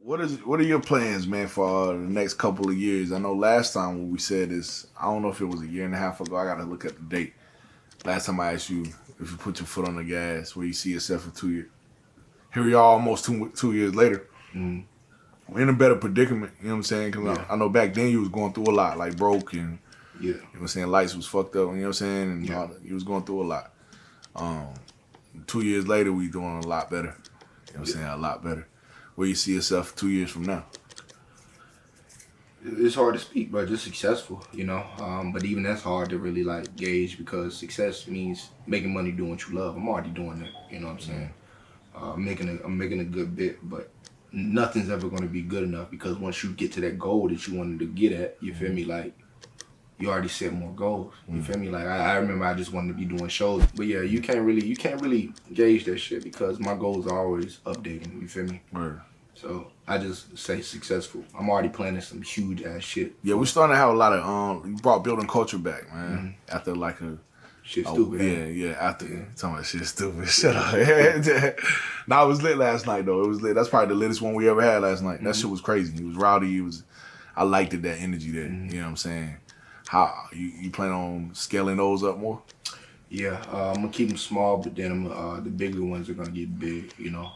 What are your plans, man, for the next couple of years? I know last time when we said this, I don't know if it was a year and a half ago. I got to look at the date. Last time I asked you if you put your foot on the gas, where you see yourself in 2 years. Here we are, almost two years later. Mm. We're in a better predicament. You know what I'm saying? Because Yeah. I know back then you was going through a lot, like broke and Yeah. you know what I'm saying, lights was fucked up. You know what I'm saying? And Yeah. you was going through a lot. 2 years later, we doing a lot better. You know what I'm saying? A lot better. Where you see yourself 2 years from now? It's hard to speak, but just successful, you know. But even that's hard to really like gauge because success means making money doing what you love. I'm already doing that, you know what I'm saying? I'm making a good bit, but nothing's ever going to be good enough because once you get to that goal that you wanted to get at, you feel me? Like you already set more goals. You feel me? Like I remember I just wanted to be doing shows, but yeah, you can't really gauge that shit because my goals are always updating. You feel me? Word. So I just say successful. I'm already planning some huge ass shit. Yeah, we starting to have a lot of you brought building culture back, man. After like a Shit stupid. yeah. After talking about shit stupid, shut up. Nah, it was lit last night though. It was lit. That's probably the littest one we ever had last night. That shit was crazy. It was rowdy. I liked it, that energy there. You know what I'm saying? How you plan on scaling those up more? Yeah, I'm gonna keep them small, but then the bigger ones are gonna get big. You know,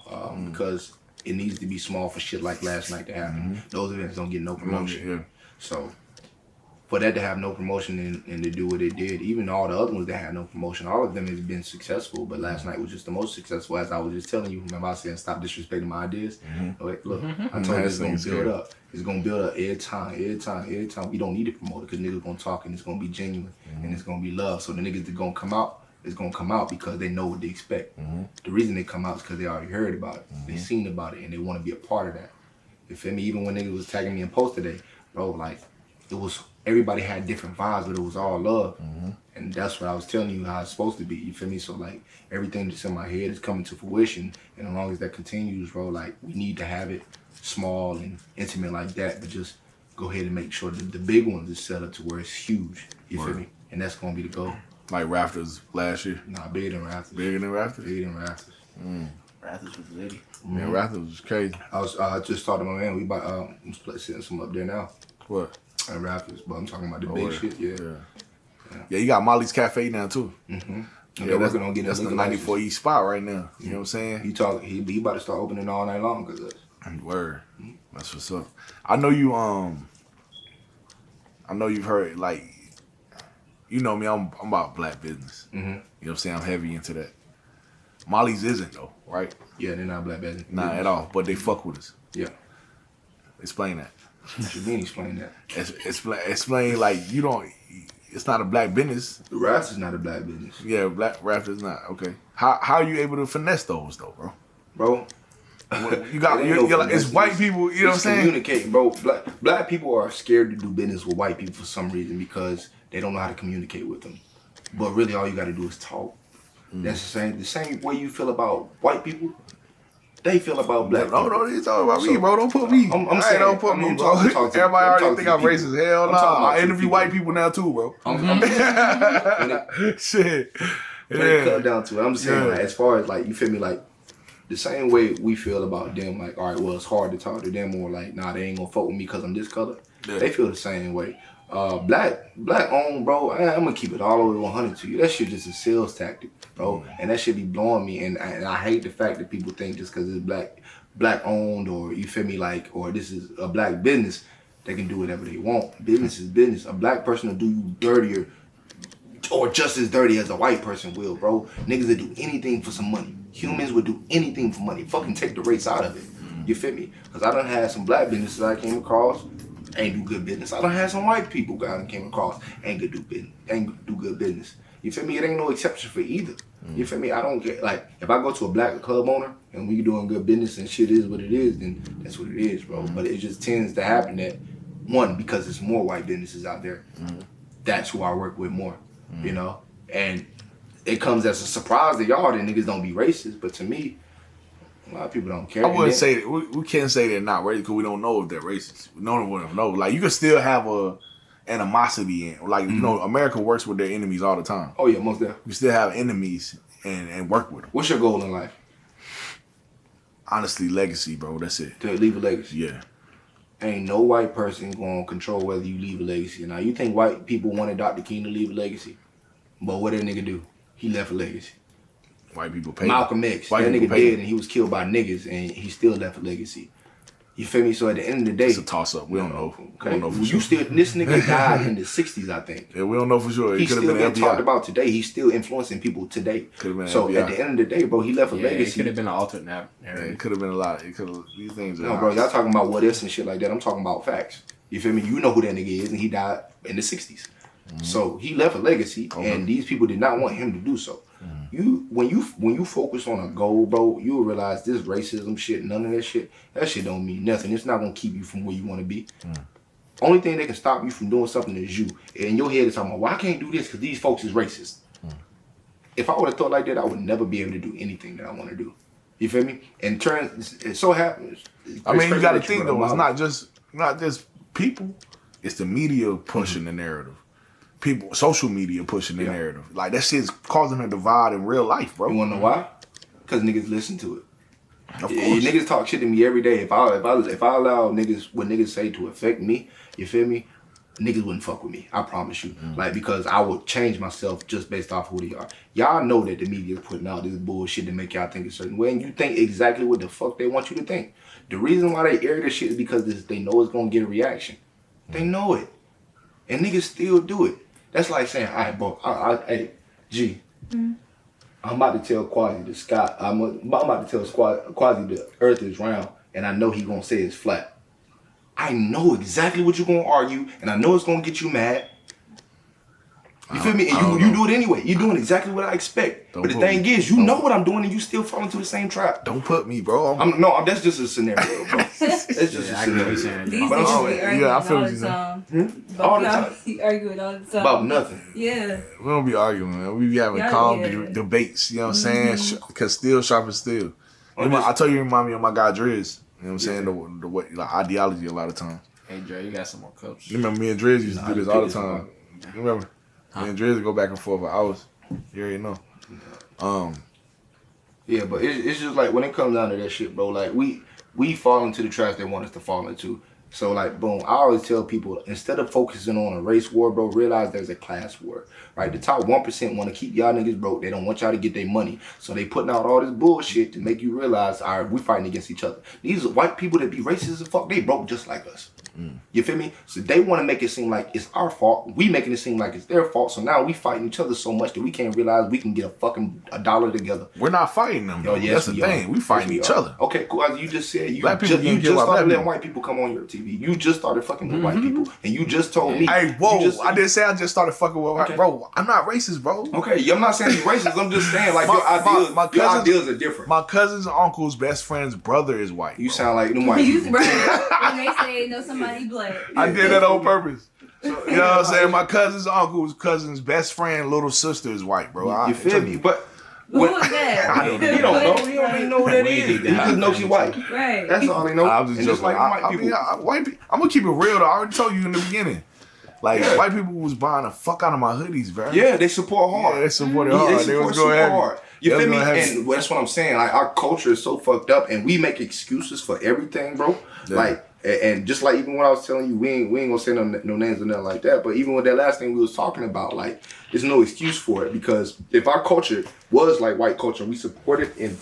because it needs to be small for shit like last night to happen. Those events don't get no promotion. Yeah. So for that to have no promotion and to do what it did, even all the other ones that had no promotion, all of them has been successful. But last night was just the most successful. As I was just telling you, remember I was saying stop disrespecting my ideas. Wait, look, I told you it's gonna build up. It's gonna build up every time. We don't need to promote it because niggas gonna talk and it's gonna be genuine and it's gonna be love. So the niggas that gonna come out, it's gonna come out because they know what they expect. The reason they come out is because they already heard about it, they seen about it, and they want to be a part of that. You feel me? Even when niggas was tagging me in post today, bro, like it was everybody had different vibes, but it was all love, and that's what I was telling you how it's supposed to be. You feel me? So like everything that's in my head is coming to fruition, and as long as that continues, bro, like we need to have it small and intimate like that, but just go ahead and make sure that the big ones is set up to where it's huge. You feel me? And that's gonna be the goal. Like Rafters last year? Nah, bigger than Rafters. Bigger than Rafters? Bigger than Rafters. Rathers was litty. Man, Rafters was crazy. I just talked to my man. We about I'm setting some up there now What? at Rafters, but I'm talking about the big shit. Yeah, you got Molly's Cafe now too. They're working on getting that's a the liquor 94 license. East spot right now. You know what I'm saying? He about to start opening all night long because Word. That's what's up. I know you I know you've heard, like, you know me, I'm about black business. You know what I'm saying? I'm heavy into that. Molly's isn't though, right? yeah, they're not black business. Not at all. But they fuck with us. Yeah. Explain that. What you mean explain that? Explain like you don't. It's not a black business. The Rafters is not a black business. Yeah, black Rafters not. Okay. How are you able to finesse those though, bro? Bro. You got It ain't you're no like, it's finesse. white people. You know what I'm saying? Communicating, bro. Black people are scared to do business with white people for some reason because they don't know how to communicate with them. But really, all you got to do is talk. That's the same way you feel about white people. They feel about black people. No, you talking about me, bro. Don't put me. I'm saying, don't put me, bro. I'm talking to- Everybody I'm already talking think to I'm people. racist. Hell I'm no. talking about I to interview people. white people now too, bro. Shit. When it Yeah. comes down to it, I'm just saying, like, as far as like you feel me, like the same way we feel about them, like, all right, well, it's hard to talk to them, or like, nah, they ain't gonna fuck with me because I'm this color. Yeah. They feel the same way. Black owned, bro. I'm gonna keep it all the way 100 to you. That shit just a sales tactic, bro, and that shit be blowing me. And I hate the fact that people think just because it's black owned, or you feel me, like, or this is a black business, they can do whatever they want. Business is business. A black person will do you dirtier or just as dirty as a white person will, bro. Niggas that do anything for some money. Humans would do anything for money. Fucking take the race out of it. You feel me? Because I done had some black businesses I came across, ain't do good business. I done had some white people I done came across, ain't do good business. You feel me? It ain't no exception for either. You feel me? I don't get, like, if I go to a black club owner and we doing good business and shit is what it is, then that's what it is, bro. But it just tends to happen that, one, because there's more white businesses out there, that's who I work with more, you know? And it comes as a surprise to y'all that niggas don't be racist, but to me, a lot of people don't care. I wouldn't say that. We can't say they're not racist because we don't know if they're racist. No one would know. Like, you can still have a animosity in. Like, you know, America works with their enemies all the time. Oh yeah, most definitely. You still have enemies and work with them. What's your goal in life? Honestly, legacy, bro. That's it. To leave a legacy. Yeah. Ain't no white person gonna control whether you leave a legacy or not. You think white people wanted Dr. King to leave a legacy? But what did that nigga do? He left a legacy. White people pay. Malcolm X. White That people nigga pay. dead and he was killed by niggas and he still left a legacy. You feel me? So at the end of the day, It's a toss up. We don't know. We okay, don't know for you sure. still this nigga died in the 60s, I think. Yeah, we don't know for sure. It He's could have still been being talked FBI. about today. He's still influencing people today. Could have been So FBI. at the end of the day, bro, he left a Yeah, it legacy. could have been an alternate Yeah, narrative. it could have been a lot. It could have. These things are. No, bro, y'all talking about what ifs and shit like that. I'm talking about facts. You feel me? You know who that nigga is, and he died in the 60s. So he left a legacy, and these people did not want him to do so. When you focus on a goal, bro, you'll realize this racism shit, none of that shit don't mean nothing. It's not gonna keep you from where you want to be. Only thing that can stop you from doing something is you. And your head is talking about, well, I can't do this because these folks is racist. If I would have thought like that, I would never be able to do anything that I want to do. You feel me? And it so happens. I mean, you got to especially think that you though. It's run not just people. It's the media pushing the narrative. People, social media pushing the narrative. Like that shit's causing a divide in real life, bro. You wanna know why? Because niggas listen to it. Of Yeah, course. niggas talk shit to me every day. If I allow niggas what niggas say to affect me, you feel me? Niggas wouldn't fuck with me. I promise you. Like because I would change myself just based off who they are. Y'all know that the media is putting out this bullshit to make y'all think a certain way, and you think exactly what the fuck they want you to think. The reason why they air this shit is because they know it's gonna get a reaction. They know it, and niggas still do it. That's like saying, all right, bro, hey, G. I'm about to tell Quasi the sky. I'm about to tell Quasi the earth is round, and I know he gonna say it's flat. I know exactly what you're gonna argue, and I know it's gonna get you mad. You feel me? And you do it anyway. You're doing exactly what I expect. Don't But the put thing me- is, you know what I'm doing, and you still fall into the same trap. Don't put me, bro. That's just a scenario, bro. That's just Yeah, a I get what scenario. you're saying. These But I'm niggas saying- be arguing yeah, I feel all what the you're saying. time. All the Y'all time. be arguing all the time. About nothing. Yeah. We don't be arguing, man. We be having Yeah, calm yeah. debates. You know what I'm saying? Because steel sharp as steel. I tell you, remind me of my guy Driz. You know what I'm saying? The way, like ideology a lot of times. Hey, Dre, you got some more cups. You remember me and Driz used to do this all the time. You remember? Me and Driz would go back and forth for hours. You already know. Yeah, but it's just like when it comes down to that shit, bro. Like we fall into the trash they want us to fall into. So like, boom. I always tell people instead of focusing on a race war, bro, realize there's a class war. Right? The top 1% want to keep y'all niggas broke. They don't want y'all to get their money. So they putting out all this bullshit to make you realize, all right, we fighting against each other. These are white people that be racist as fuck. They broke just like us. You feel me? So they want to make it seem like it's our fault. We making it seem like it's their fault. So now we fighting each other so much that we can't realize we can get a dollar together. We're not fighting them. Yo, Though. yes, That's the we thing. are. We fighting Yes, each we are. other. Okay, cool. As you just said, you Black people just, getting you killed just by started black letting people. white people come on your TV. You just started fucking with white people. And you just told me. Hey, whoa! you just- I didn't say I just started fucking with white. Okay. Bro, I'm not racist, bro. Okay, I'm not saying you're racist. I'm just saying, like, My- your ideas, my your cousins- ideas are different. My cousin's uncle's best friend's brother is white. You bro. sound like them white You people. right. When they say know somebody black. I did that on purpose. So, You know what I'm saying? My cousin's best friend, little sister is white, bro. You feel me? But Who was that? he don't know. He don't even know who that is. He just know she's white. Right. That's all they know. I'm just And joking. like white people. I'm gonna keep it real though. I already told you in the beginning. Like Yeah. white people was buying the fuck out of my hoodies, bro. Yeah, they support hard. Yeah, they supported Yeah, hard. they They was support going super heavy. hard. You They was feel me? going heavy. And that's what I'm saying. Like our culture is so fucked up, and we make excuses for everything, bro. Yeah. Like, and just like even when I was telling you, we ain't gonna say no names or nothing like that. But even with that last thing we was talking about, like, there's no excuse for it because if our culture was like white culture, we supported and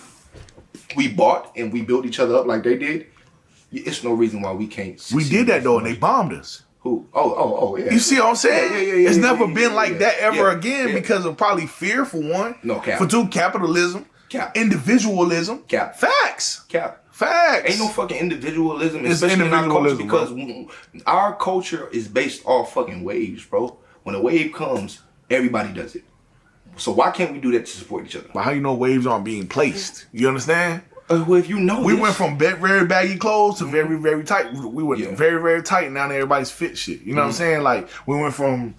we bought and we built each other up like they did. It's no reason why we can't. We succeed did that though, and so they much. bombed us. Who? Oh, yeah. You see what I'm saying? Yeah, It's yeah, never yeah, been yeah, like yeah. that ever Yeah, again yeah. because of probably fear for one. No, cap. For two, capitalism. Cap. Individualism. Cap. Facts. Cap. Facts. Ain't no fucking individualism, It's especially in our culture, individualism, because our culture is based off fucking waves, bro. When a wave comes, everybody does it. So why can't we do that to support each other? But how you know waves aren't being placed? You understand? Well, if you know, We this, went from very baggy clothes to very, very tight. We went Yeah. very, very tight, and now everybody's fit shit. You know what I'm saying? Like, we went from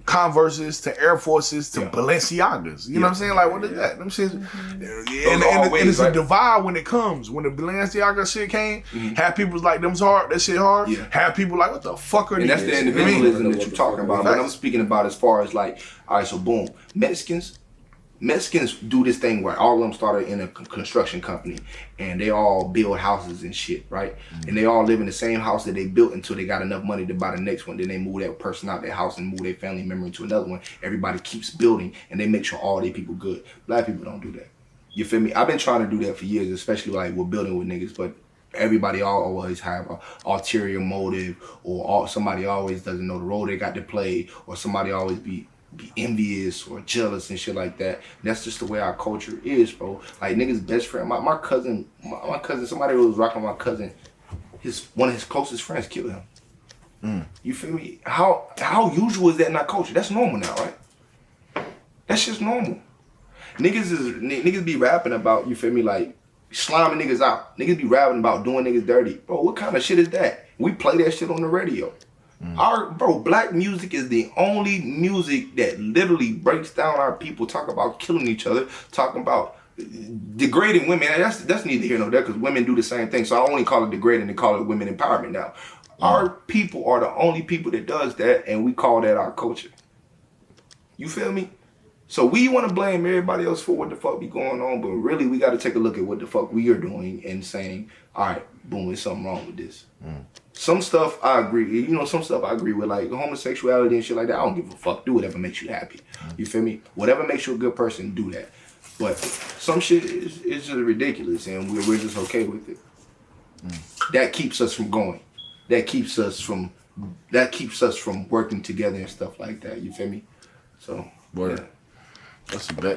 Converses to Air Forces to Yeah. Balenciagas. You know what I'm saying? Like, what is that? Them shit. And are all it's waves, a right? divide when it comes. When the Balenciaga shit came, half people's like, them's hard, that shit hard. Yeah. Half people like, what the fuck are and these? that's the You know what I mean? individualism that you're talking about. But Facts. I'm speaking about as far as like, all right, so boom, Mexicans, Mexicans do this thing where all of them started in a construction company and they all build houses and shit, right? And they all live in the same house that they built until they got enough money to buy the next one. Then they move that person out their house and move their family member into another one. Everybody keeps building and they make sure all their people good. Black people don't do that. You feel me? I've been trying to do that for years, especially like we're building with niggas, but everybody always have a ulterior motive, or somebody always doesn't know the role they got to play, or somebody always be envious or jealous and shit like that. That's just the way our culture is, bro. Like niggas' best friend, my cousin, somebody who was rocking my cousin, one of his closest friends killed him. You feel me? How usual is that in our culture? That's normal now, right? That's just normal. Niggas be rapping about, you feel me, like sliming niggas out. Niggas be rapping about doing niggas dirty. Bro, what kind of shit is that? We play that shit on the radio. Black music is the only music that literally breaks down our people, talk about killing each other, talking about degrading women. And that's neither here nor there, because women do the same thing. So I don't only call it degrading, they call it women empowerment now. Our people are the only people that does that, and we call that our culture. You feel me? So we want to blame everybody else for what the fuck be going on, but really we got to take a look at what the fuck we are doing and saying, all right, boom, there's something wrong with this. Some stuff I agree, some stuff I agree with, like homosexuality and shit like that. I don't give a fuck. Do whatever makes you happy. You feel me? Whatever makes you a good person, do that. But some shit is just ridiculous, and we're just okay with it. That keeps us from going. That keeps us from working together and stuff like that. You feel me? So Word. yeah. That's a bet.